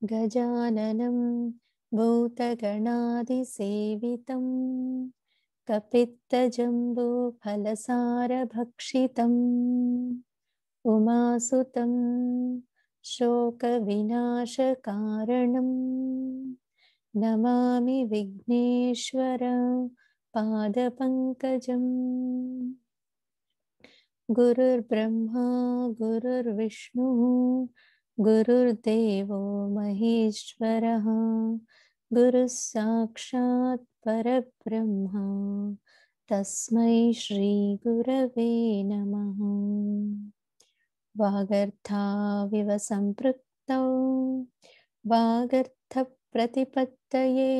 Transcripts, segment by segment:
गजाननं भूतगणादिसेवितं कपित्तजम्बूफलसारभक्षितम् उमासुतं शोकविनाशकारणं नमामि विघ्नेश्वर पादपङ्कजम्। गुरुर्ब्रह्मा गुरुर्विष्णुः गुरुर्देवो महेश्वरः गुरुः साक्षात् परब्रह्म तस्मै श्री गुरवे नमः। वागर्थाविव सम्पृक्तौ वागर्थप्रतिपत्तये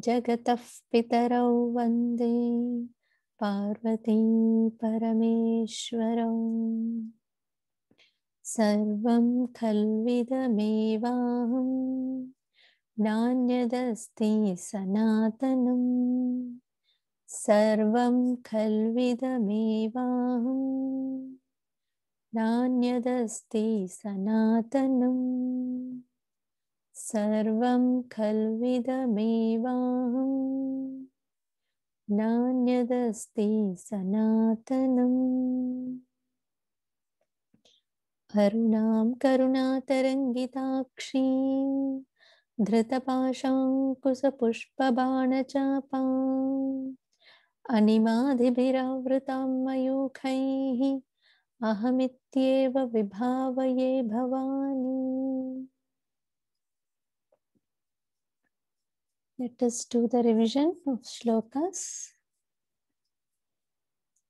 जगतः पितरौ वन्दे पार्वती परमेश्वरौ। सर्वं खल्विदमेवाहं नान्यदस्ति सनातनं सर्वं खल्विदमेवाहं नान्यदस्ति सनातनं सर्वं खल्विदमेवाहं नान्यदस्ति सनातनम्। अरुणां करुणातरङ्गिताक्षीं धृतपाशाङ्कुशपुष्पबाणचापाम् अनिमादिभिरावृतां मयूखैः अहमित्येव विभावये Bhavani. Let us do the revision of shlokas.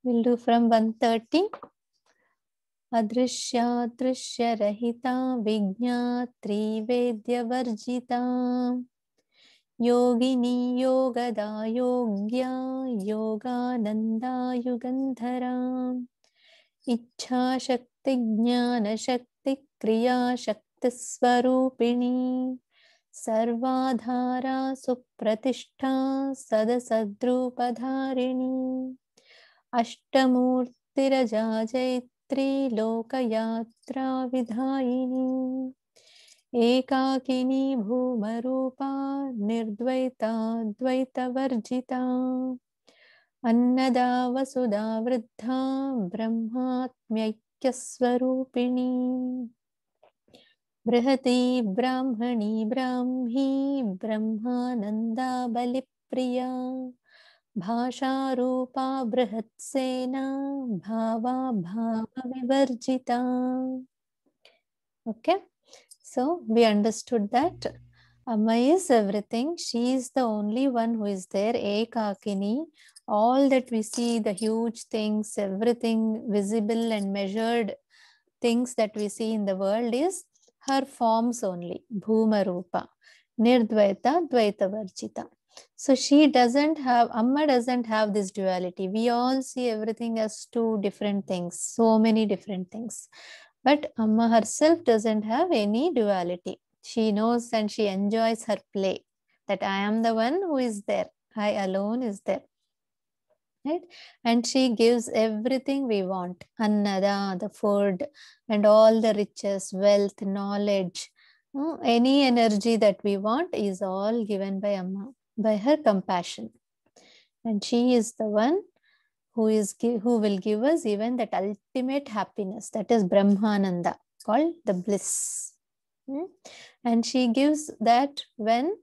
We'll do from 130. अदृश्यादृश्यरहिता विज्ञात्रिवेद्यवर्जिता योगिनी योगदा योग्या योगानन्दायुगन्धरा इच्छाशक्तिज्ञानशक्तिक्रियाशक्तिस्वरूपिणी सर्वाधारा सुप्रतिष्ठा सदसद्रूपधारिणी अष्टमूर्तिरजा त्रिलोकयात्रा विधायिनी एकाकिनी भूमरूपा निर्द्वैता द्वैतवर्जिता अन्नदा वसुधा वृद्धा ब्रह्मात्म्यैक्यस्वरूपिणी बृहती ब्राह्मणी ब्राह्मी ब्रह्मानन्दा बलिप्रिया भाषारूपा बृहत्सेना भावा भावविवर्जिता. Okay, so we understood that Amma is everything. She is the only one who is there, Ekakini. All that we see, the huge things, everything visible and measured things that we see in the world is her forms only. Bhuma Rupa, Nirdvaita, Dvaita Varjita. So she doesn't have, Amma doesn't have this duality. We all see everything as two different things, so many different things. But Amma herself doesn't have any duality. She knows and she enjoys her play, that I am the one who is there. I alone is there. Right? And she gives everything we want. Annada, the food, and all the riches, wealth, knowledge, any energy that we want is all given by Amma, by her compassion. And she is the one who will give us even that ultimate happiness, that is Brahmananda, called the bliss. And she gives that when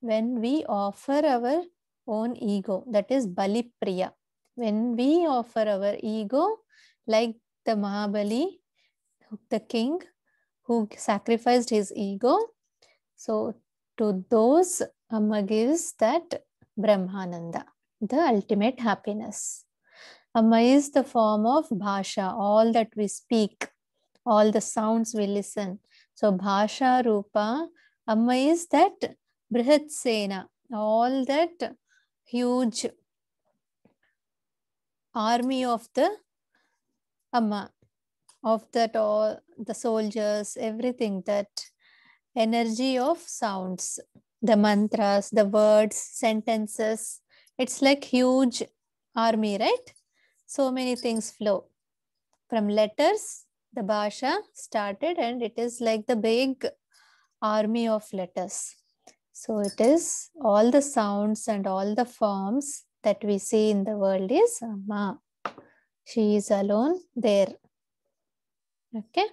we offer our own ego, that is Bali Priya. When we offer our ego, like the Mahabali, the king who sacrificed his ego, so to those Amma gives that Brahmananda, the ultimate happiness. Amma is the form of Bhasha, all that we speak, all the sounds we listen. So Bhasha Rupa, Amma is that Brihat Sena, all that huge army of the Amma, of that all the soldiers, everything, that energy of sounds, the mantras, the words, sentences. It's like huge army, right? So many things flow. From letters, the Bhasha started, and it is like the big army of letters. So it is all the sounds and all the forms that we see in the world is Amma. She is alone there. Okay.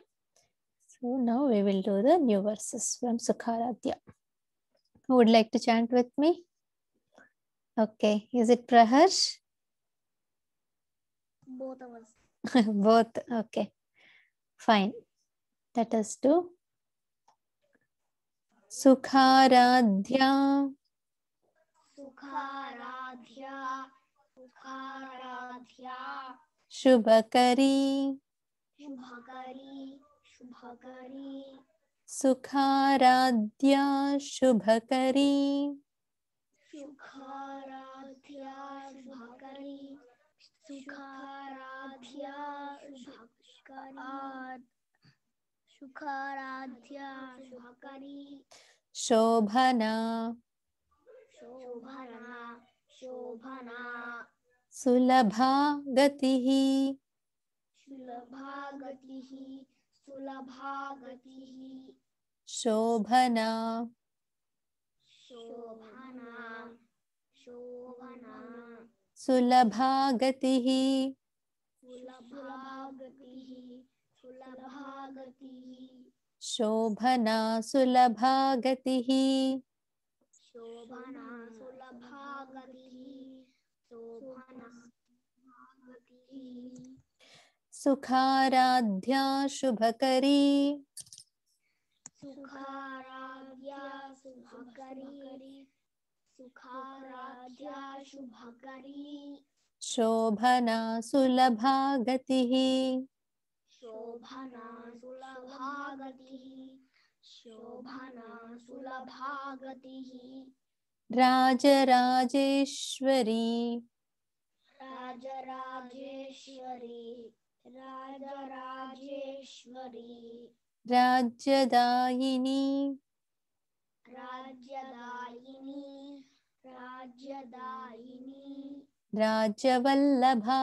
So now we will do the new verses from Sukharadhya. Who would like to chant with me? Okay. Is it Praharsh? Both of us. Both. Okay. Fine. Let us do Sukharadhya. Sukharadhya. Sukharadhya. Shubhakari. Shubhakari. Shubhakari. Sukharadhya Shubhakari. Sukharadhya. Shubhakari. Sukharadhya. Shubhakari. Sukharadhya. Shubhakari. Shobhana. Shobhana. Shobhana. Sulabha Gatihi. Sulabha Gatihi. Sulabha Gatihi. Shobhana. Shobhana. Shobhana. Sulabha Gatihi. Sulabha Gatihi. Sulabha Gatihi. Shobhana Sulabha Gatihi. Shobhana Sulabha Gatihi. Shobhana Gatihi. Sukharadhya Shubhakari. Sukharadhya Shubhakari. Sukharadhya Shubhakari. Shobhana Sulabha Gatihi. Shobhana Sulabha Gatihi. Shobhana Sulabha Gatihi. Rajarajeshwari. Rajarajeshwari. Rajarajeshwari. Rajyadayini. Rajyadayini. Rajyadayini. Rajavallabha.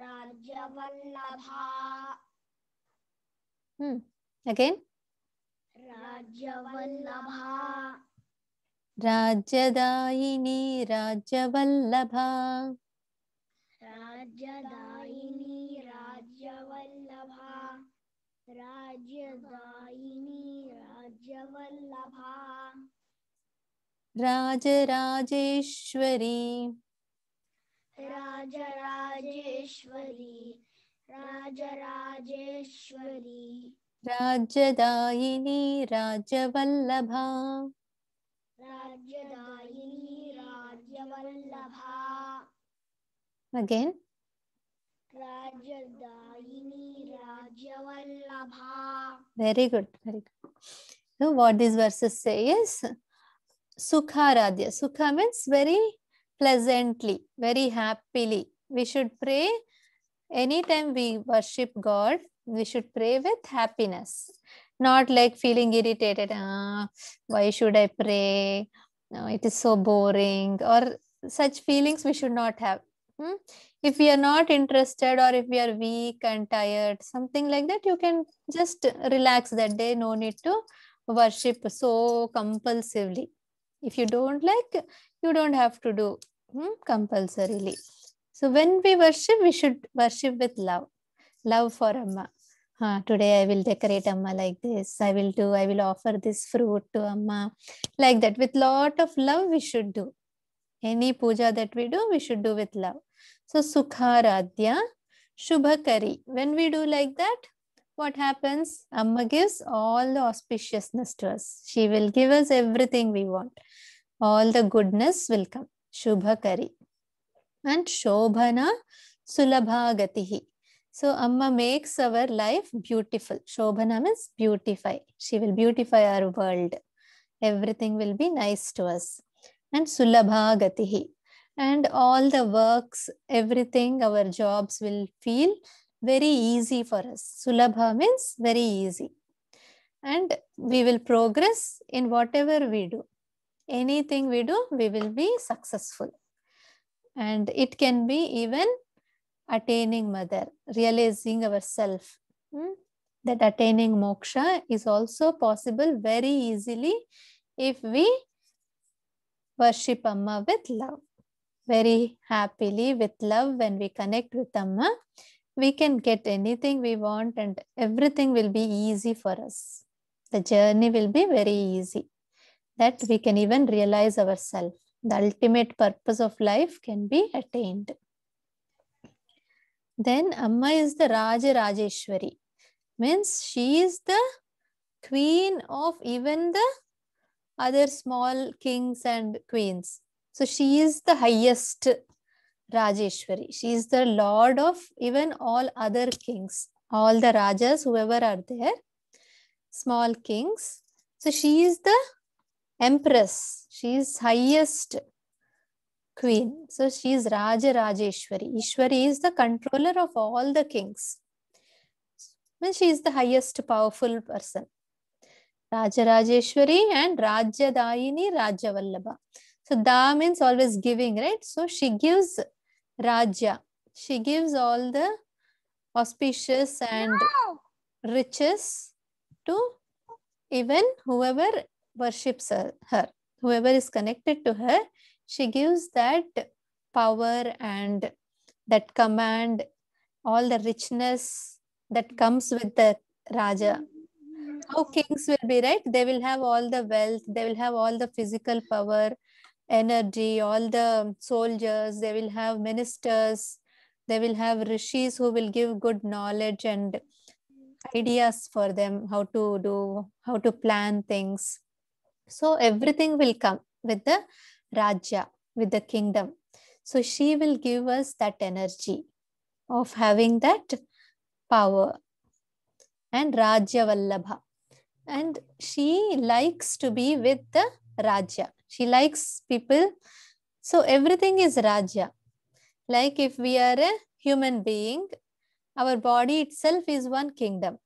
Rajavallabha. Again. Rajavallabha. Rajyadayini Rajavallabha. Rajyadayini Rajavallabha. Rajyadayini Rajavallabha. Rajarajeshwari. Rajarajeshwari. Rajarajeshwari. Rajyadayini Rajavallabha. Rajyadayini Rajavallabha. Again. Rajyadayini Rajavallabha. Very good. Very good. So what these verses say is Sukharadhya. Sukha means very pleasantly, very happily. We should pray anytime we worship God. We should pray with happiness, not like feeling irritated. Why should I pray? No, it is so boring, or such feelings we should not have. If we are not interested, or if we are weak and tired, something like that, you can just relax that day. No need to worship so compulsively. If you don't like, you don't have to do compulsorily. So when we worship, we should worship with love. Love for Amma. Today I will decorate Amma like this. I will offer this fruit to Amma. Like that. With lot of love, we should do. Any puja that we do, we should do with love. So Sukharadhya Shubhakari. When we do like that, what happens? Amma gives all the auspiciousness to us. She will give us everything we want. All the goodness will come. Shubhakari. And Shobhana Sulabha Gatihi. So Amma makes our life beautiful. Shobhana means beautify. She will beautify our world. Everything will be nice to us. And Sulabha Gatihi. And all the works, everything, our jobs will feel very easy for us. Sulabha means very easy. And we will progress in whatever we do. Anything we do, we will be successful. And it can be even attaining mother, realizing ourself. that attaining moksha is also possible very easily if we worship Amma with love. Very happily with love, when we connect with Amma, we can get anything we want and everything will be easy for us. The journey will be very easy, that we can even realize ourselves. The ultimate purpose of life can be attained. Then Amma is the Raja Rajeshwari. Means she is the queen of even the other small kings and queens. So she is the highest Rajeshwari. She is the lord of even all other kings, all the rajas, whoever are there, small kings. So she is the empress. She is highest queen. So she is Raja Rajeshwari. Ishwari is the controller of all the kings. Means she is the highest powerful person. Raja Rajeshwari and Rajyadayini Rajavallabha. So Da means always giving, right? So she gives Raja. She gives all the auspicious and riches to even whoever worships her. Whoever is connected to her, she gives that power and that command, all the richness that comes with the Raja. How kings will be, right? They will have all the wealth, they will have all the physical power, energy, all the soldiers, they will have ministers, they will have rishis who will give good knowledge and ideas for them, how to do, how to plan things. So everything will come with the Raja, with the kingdom. So she will give us that energy of having that power. And Rajya Vallabha. And she likes to be with the Raja. She likes people. So everything is Raja. Like if we are a human being, our body itself is one kingdom.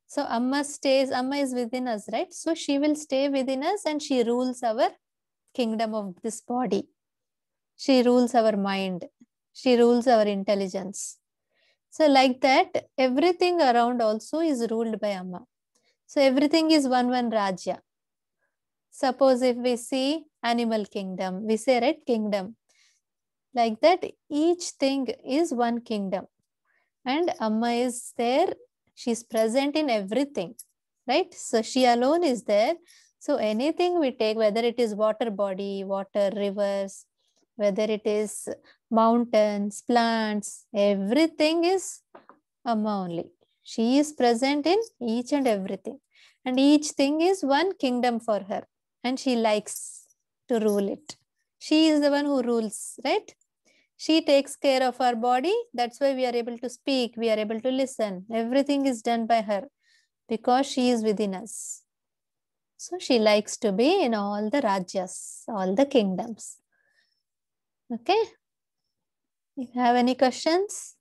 So Amma is within us, right? So she will stay within us and she rules our kingdom of this body. She rules our mind. She rules our intelligence. So like that, everything around also is ruled by Amma. So everything is one Raja. Suppose if we see animal kingdom, we say, right, kingdom. Like that, each thing is one kingdom. And Amma is there. She's present in everything, right? So she alone is there. So anything we take, whether it is water body, water, rivers, whether it is mountains, plants, everything is Amma only. She is present in each and everything. And each thing is one kingdom for her. And she likes to rule it. She is the one who rules, right? She takes care of our body. That's why we are able to speak. We are able to listen. Everything is done by her because she is within us. So she likes to be in all the Rajas, all the kingdoms. Okay. If you have any questions?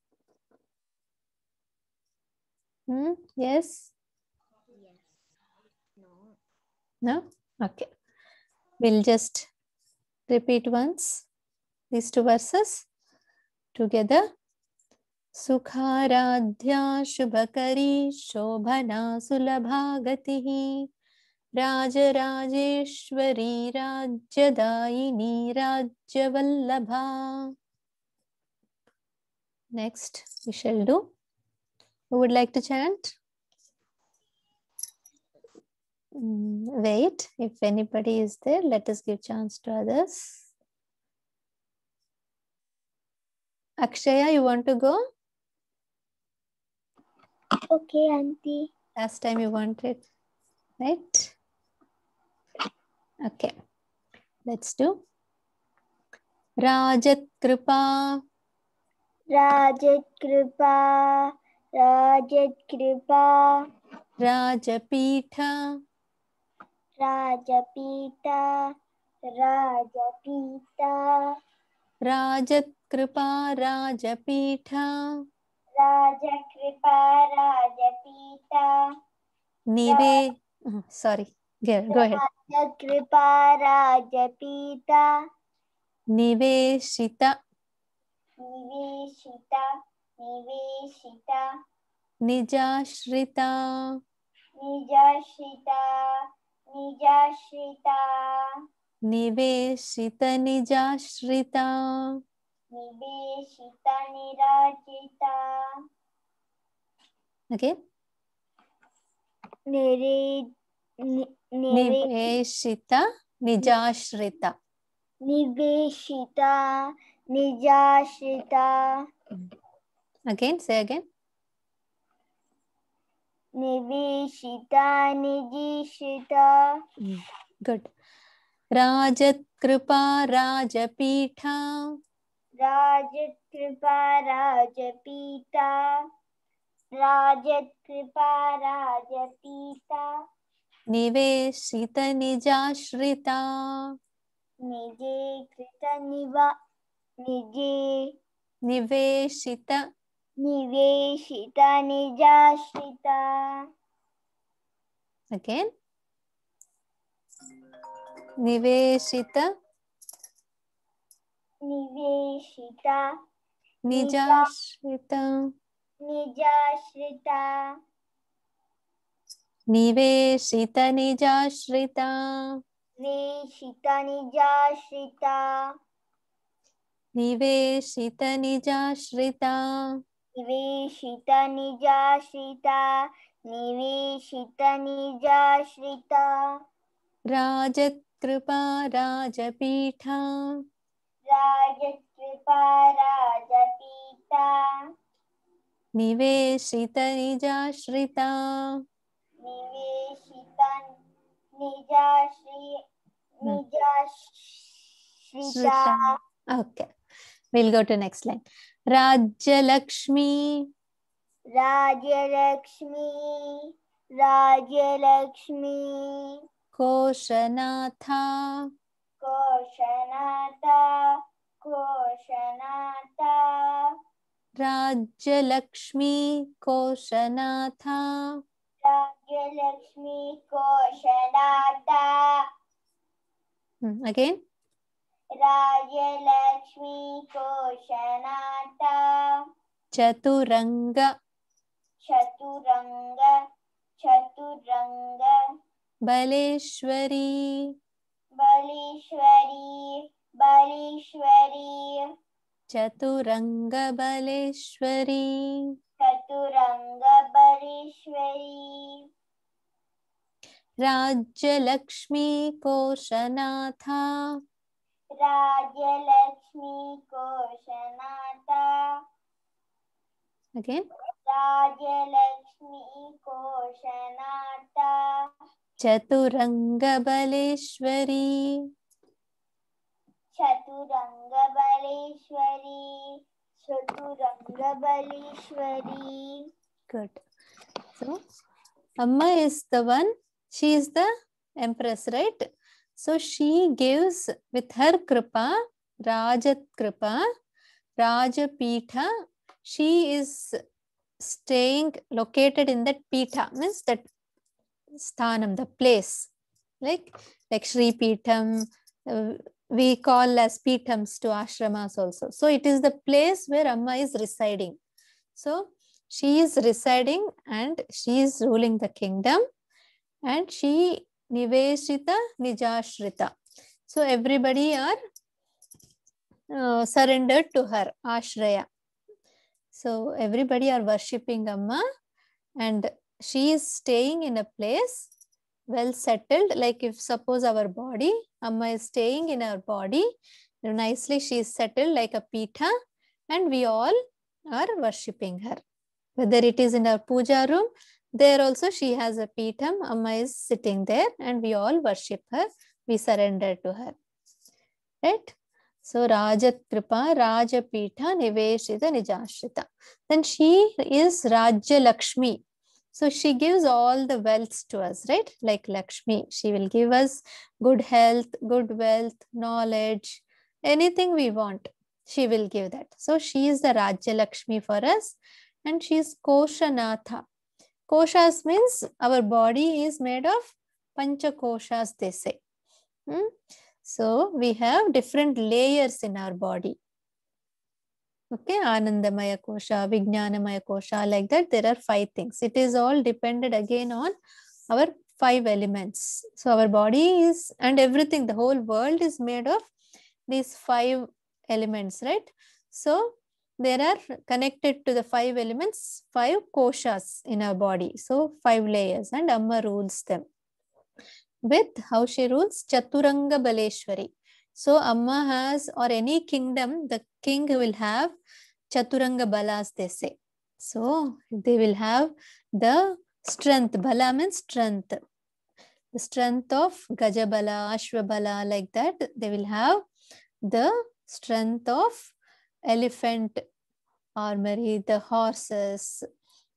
Yes? Yes. No. No? Okay. We'll just repeat once these two verses together. Sukharadhya Shubhakari Shobhana Sulabhagatihi Rajarajeshwari Rajyadayini Rajyavallabha. Next we shall do. Who would like to chant? Wait, if anybody is there, let us give chance to others. Akshaya, you want to go? Okay, Auntie. Last time you wanted, right? Okay, let's do. Rajat Kripa, Rajat Kripa, Rajat Kripa, Rajapitha, Rajapita, Rajapita, Rajat Kripa, Rajapitha, Rajakripa, Rajapita, sorry, go ahead. Rajakripa, Rajapita, Niveshita, Niveshita, Niveshita, Nijashrita. Nijashrita. Nijashrita. Niveshita Nijashrita. Niveshita nirajita. Okay. Niveshita Nijashrita. Niveshita nijashrita. Again, say again. Niveshita nijishrita. Good. Rajat Kripa Rajapitha. Rajat Kripa Rajapita. Rajat Kripa Rajapita. Niveshita Nijashrita. Nije Krita Niva. Nije Niveshita. Niveshita Nijashrita. Again. Niveshita Niveshita Nijashrita. Nijashrita. Niveshita Nijashrita. Veshita Nijashrita. Niveshita Nijashrita. Niveshita Nijashrita. Niveshita Nijashrita. Rajat Kripa Rajapitha. Rajat Kripa Rajapita. Niveshita Nijashrita. Niveshita Nijashrita. Okay. We'll go to next line. Rajya Lakshmi. Rajalakshmi. Rajalakshmi. Koshanatha. Koshanata. Koshanata. Rajya Lakshmi Koshanatha. Rajalakshmi Koshanata. Again. Rajalakshmi Koshanata. Chaturanga. Chaturanga. Chaturanga. Baleshwari. Balishwari. Balishwari. Chaturanga Baleshwari. Chaturanga Balishwari. Rajya Lakshmi Koshanatha. Rajalakshmi Koshanata. Again. Rajalakshmi Koshanata. Chaturanga Baleshwari. Chaturanga Baleshwari. Chaturanga Baleshwari. Good. So, Amma is the one, she is the empress, right? So, she gives with her kripa, Rajat kripa, Rajapitha. She is staying located in that Pitha, means that sthanam, the place. Like Shri Pitham, we call as Pithams to ashramas also. So, it is the place where Amma is residing. So, she is residing and she is ruling the kingdom, and she Niveshita Nijashrita. So, everybody are surrendered to her, Ashraya. So, everybody are worshipping Amma, and she is staying in a place well settled. Like if suppose our body, Amma is staying in our body, nicely she is settled like a Pitha, and we all are worshipping her. Whether it is in our puja room, there also she has a Pitham, Amma is sitting there, and we all worship her, we surrender to her. Right? So, Rajat Kripa, Rajapitha, Niveshita, Nijashrita. Then she is Rajya Lakshmi. So, she gives all the wealths to us, right? Like Lakshmi, she will give us good health, good wealth, knowledge, anything we want, she will give that. So, she is the Rajya Lakshmi for us, and she is Koshanatha. Koshas means our body is made of Pancha Koshas, they say. So, we have different layers in our body. Okay, Anandamaya Kosha, Vijnanamaya Kosha, like that. There are 5 things. It is all dependent again on our 5 elements. So our body is, and everything, the whole world is made of these 5 elements, right? So there are connected to the 5 elements, 5 koshas in our body. So 5 layers, and Amma rules them. With how she rules? Chaturanga Baleshwari. So Amma has, or any kingdom, the king will have Chaturanga Balas, they say. So they will have the strength. Bala means strength. The strength of Gajabala, Ashwabala, like that. They will have the strength of elephant armory, the horses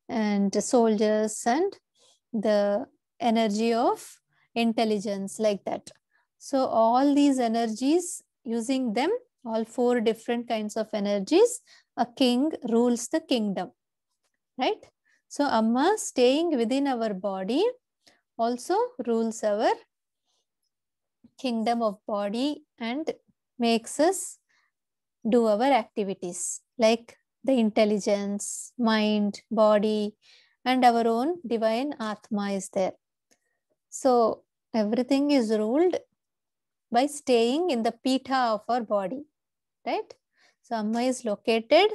and soldiers, and the energy of intelligence, like that. So all these energies, using them, all 4 different kinds of energies, a king rules the kingdom, right? So Amma staying within our body also rules our kingdom of body and makes us do our activities, like the intelligence, mind, body, and our own divine Atma is there. So everything is ruled by staying in the Pitha of our body, right? So Amma is located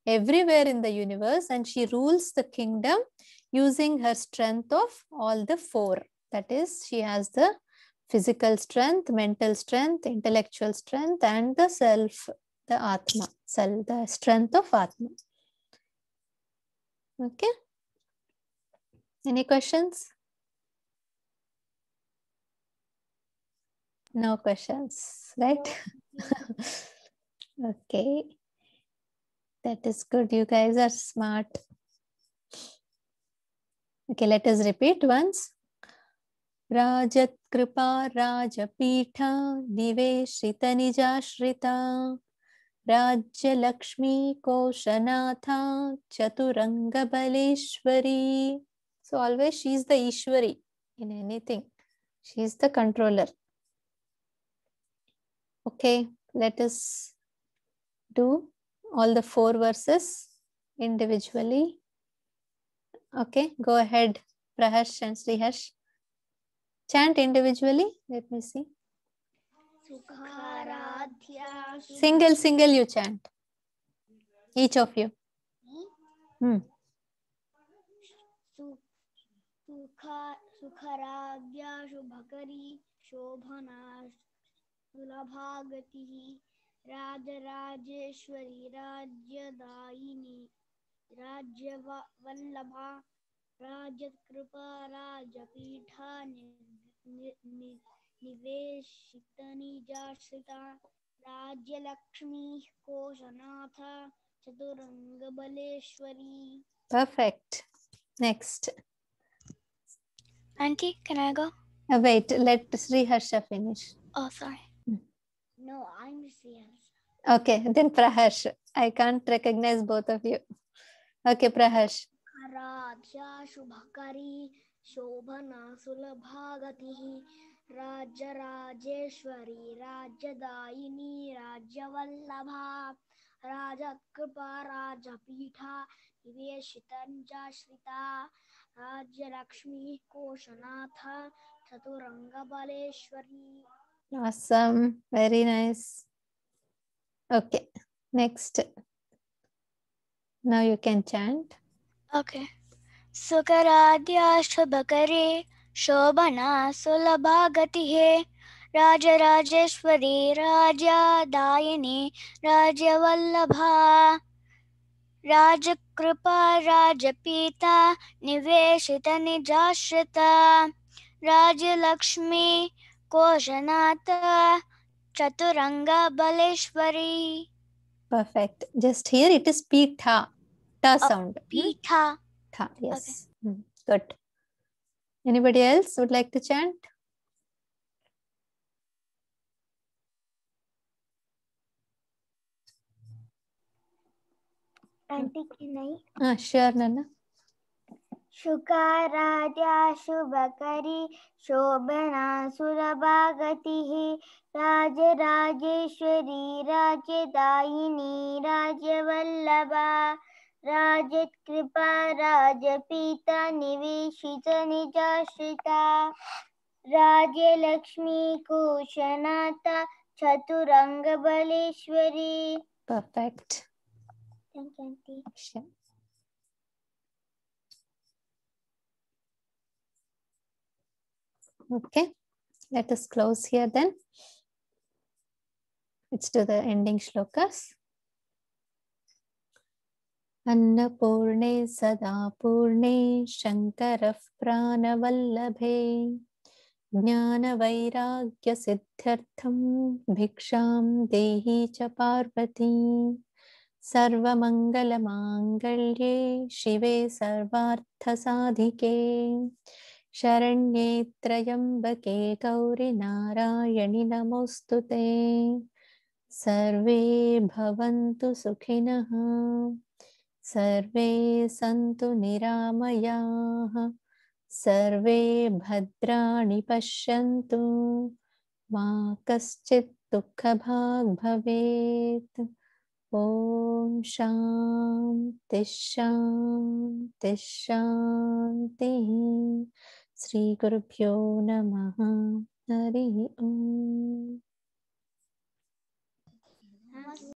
everywhere in the universe, and she rules the kingdom using her strength of all the 4. That is, she has the physical strength, mental strength, intellectual strength, and the self, the Atma, self, the strength of Atma. Okay. Any questions? No questions, right? Okay. That is good. You guys are smart. Okay, let us repeat once. Rajat Kripa Rajapitha Niveshita Nijashrita Rajya Lakshmi Koshanatha Chaturanga Baleshwari. So always she is the Ishwari in anything. She is the controller. Okay, let us do all the 4 verses individually. Okay, go ahead, Praharsh and Sriharsh. Chant individually. Let me see. Single you chant. Each of you. Sukharadhya Shubhakari Shobhana Sulabhagati Rajarajeshwari Rajyadaini Rajyavallabha Rajakripa Rajapitha Niveshitani Jasita Rajyalakshmi Koshanatha Chaturanga Baleshwari. Perfect. Next. Auntie, can I go? Wait, let Sriharsha finish. Oh, sorry. No, I'm Sriharsha. Okay, then Praharsh. I can't recognize both of you. Okay, Praharsh. Radhya Shubhakari Shobhana Sulabhagati Rajarajeshwari Rajyadaini Rajyavallabha Rajakripa Rajapitha Niveshitanjashrita Rajyalakshmi Koshanatha Chaturanga Baleshwari. Awesome. Very nice. Okay, next. Now you can chant. Okay. Sukaradhya Shubhakare Shobhana Sulabhagatihe Rajarajeshwari Rajyadayini Rajyavallabha Rajakripa Rajapita Niveshita Nijashrita Rajyalakshmi Koshanatha Chaturanga Baleshwari. Perfect. Just here it is Pitha. Ta sound. Pitha. Tha, yes. Okay. Good. Anybody else would like to chant? Auntie, can I? Sure, Nana. शुकाराध्या शुभकरी शोभना सुलभा गतिः राजराजेश्वरी राज्यदायिनी राज्यवल्लभा राजकृपा राजपीता निवेशित निजाश्रिता Rajyalakshmi कुशनाथा चतुरंगबलेश्वरी. Perfect. Thank you, Auntie. Sure. Okay, let us close here then. Let's do the ending shlokas. अन्नपूर्णे सदा पूर्णे शङ्करः प्राणवल्लभे ज्ञानवैराग्यसिद्ध्यर्थं भिक्षां देहि च पार्वती सर्वमङ्गलमाङ्गल्ये शिवे सर्वार्थसाधिके शरण्ये त्र्यम्बके गौरि नारायणि नमोऽस्तु ते सर्वे भवन्तु सुखिनः सर्वे सन्तु निरामयाः सर्वे भद्राणि पश्यन्तु मा कश्चित् दुःखभाग् भवेत् ॐ शान्ति शान्ति शान्तिः श्री गुरुभ्यो नमः हरि ओम्।